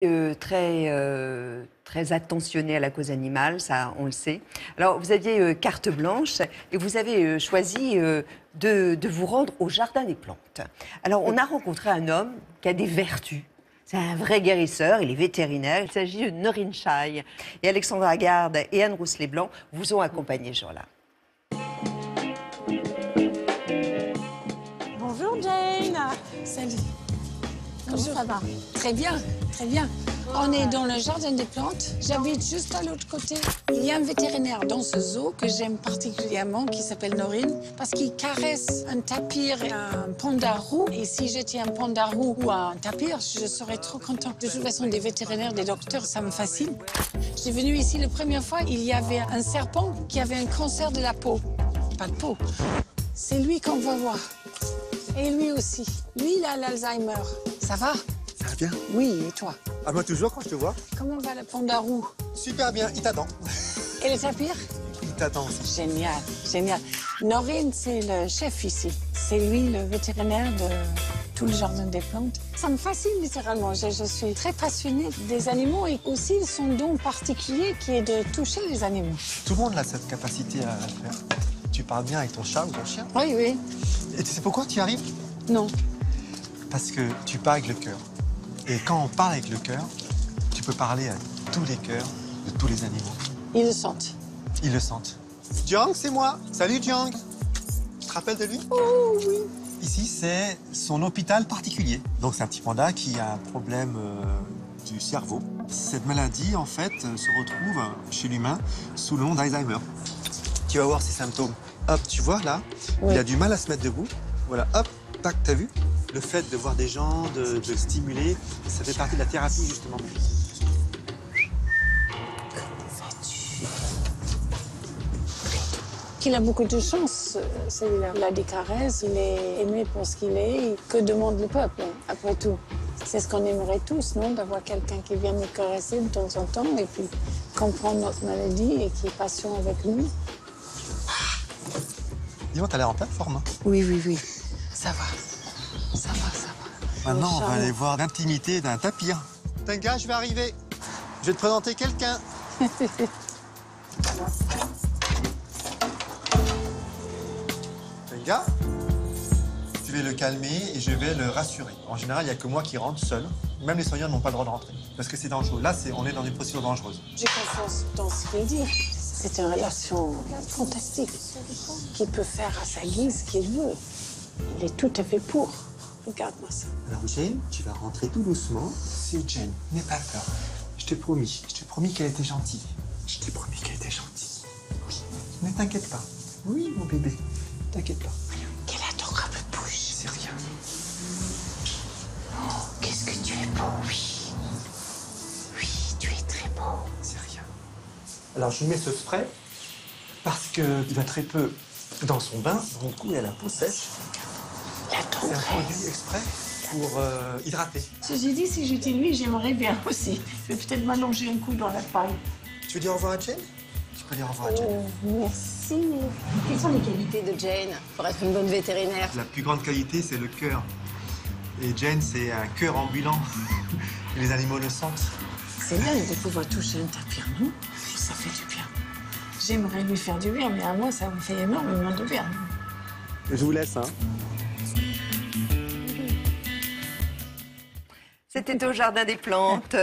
Très attentionné à la cause animale, ça on le sait. Alors vous aviez carte blanche et vous avez choisi de vous rendre au Jardin des Plantes. Alors on a rencontré un homme qui a des vertus. C'est un vrai guérisseur, il est vétérinaire. Il s'agit de Norine Chai. Et Alexandra Garde et Anne Rousselet-Blanc vous ont accompagné ce jour-là. Bonjour Jane. Salut. Comment ça va? Très bien, très bien. On est dans le jardin des plantes. J'habite juste à l'autre côté. Il y a un vétérinaire dans ce zoo que j'aime particulièrement qui s'appelle Norine parce qu'il caresse un tapir et un panda roux. Et si j'étais un panda roux ou un tapir, je serais trop contente. De toute façon, des vétérinaires, des docteurs, ça me fascine. Je suis venue ici la première fois, il y avait un serpent qui avait un cancer de la peau. Pas de peau. C'est lui qu'on va voir. Et lui aussi. Lui, il a l'Alzheimer. Ça va? Ça va bien? Oui, et toi? Ah, moi toujours quand je te vois. Comment va le panda roux? Super bien, il t'attend. Et le tapir? Il t'attend aussi. Génial, génial. Norine, c'est le chef ici. C'est lui le vétérinaire de tout le jardin des plantes. Ça me fascine littéralement. Je suis très passionnée des animaux et aussi son don particulier qui est de toucher les animaux. Tout le monde a cette capacité à le faire. Tu parles bien avec ton chat ou ton chien. Oui, oui. Et tu sais pourquoi tu y arrives? Non. Parce que tu parles avec le cœur. Et quand on parle avec le cœur, tu peux parler à tous les cœurs de tous les animaux. Ils le sentent. Ils le sentent. Jiang, c'est moi. Salut Jiang. Tu te rappelles de lui? Oh oui. Ici, c'est son hôpital particulier. Donc c'est un petit panda qui a un problème du cerveau. Cette maladie, en fait, se retrouve chez l'humain sous le nom d'Alzheimer. Tu vas voir ses symptômes. Hop, tu vois là, oui. Il a du mal à se mettre debout. Voilà, hop, tac, t'as vu? Le fait de voir des gens, de le stimuler, ça fait partie de la thérapie, justement. Il a beaucoup de chance, celui-là. Il a des caresses, il est aimé pour ce qu'il est. Que demande le peuple, après tout? C'est ce qu'on aimerait tous, non? D'avoir quelqu'un qui vient nous caresser de temps en temps et puis comprendre notre maladie et qui est patient avec nous. Dis-moi, t'as l'air en pleine forme, hein? Oui, oui, oui. Ça va. Ça va, ça va. Maintenant, on va aller voir l'intimité d'un tapir. Tenga, je vais arriver. Je vais te présenter quelqu'un. Tenga, je vais le calmer et je vais le rassurer. En général, il n'y a que moi qui rentre seul. Même les soignants n'ont pas le droit de rentrer parce que c'est dangereux. Là, on est dans une procédure dangereuse. J'ai confiance dans ce qu'il dit. C'est une relation fantastique qu'il peut faire à sa guise ce qu'il veut. Il est tout à fait pour. Regarde-moi ça. Alors, Jane, tu vas rentrer tout doucement. C'est Jane, n'aie pas peur. Je t'ai promis qu'elle était gentille. Je t'ai promis qu'elle était gentille. Oui. Ne t'inquiète pas. Oui, mon bébé, t'inquiète pas. Quelle adorable bouche. C'est rien. Oh, qu'est-ce que tu es beau, oui. Oui, tu es très beau. C'est rien. Alors, je lui mets ce spray parce qu'il va très peu dans son bain. Donc, du coup, il a la peau sèche. La C'est un produit tendresse. exprès pour hydrater. Ceci dit, si j'étais lui, j'aimerais bien aussi. Je vais peut-être m'allonger un coup dans la paille. Tu veux dire au revoir à Jane? Tu peux dire au revoir à Jane. Merci. Quelles sont les qualités de Jane pour être une bonne vétérinaire? La plus grande qualité, c'est le cœur. Et Jane, c'est un cœur ambulant. Et les animaux le sentent. C'est bien de pouvoir toucher un tapir, non? Ça fait du bien. J'aimerais lui faire du bien, mais à moi, ça me fait énormément de bien. Je vous laisse, hein. C'était au Jardin des Plantes.